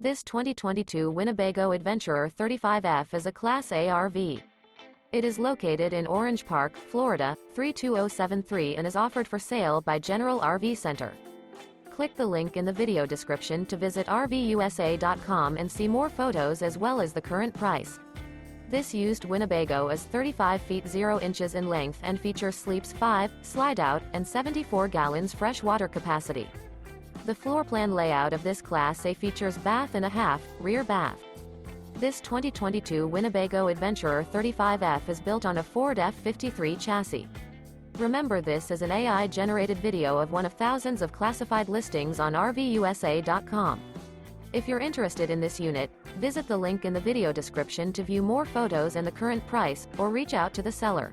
This 2022 Winnebago Adventurer 35F is a Class A RV. It is located in Orange Park, Florida, 32073 and is offered for sale by General RV Center. Click the link in the video description to visit RVUSA.com and see more photos as well as the current price. This used Winnebago is 35 feet 0 inches in length and features sleeps 5, Slideout, and 74 gallons fresh water capacity. The floor plan layout of this Class A features bath and a half, rear bath. This 2022 Winnebago Adventurer 35F is built on a Ford F53 chassis. Remember, this is an AI-generated video of one of thousands of classified listings on RVUSA.com. If you're interested in this unit, visit the link in the video description to view more photos and the current price, or reach out to the seller.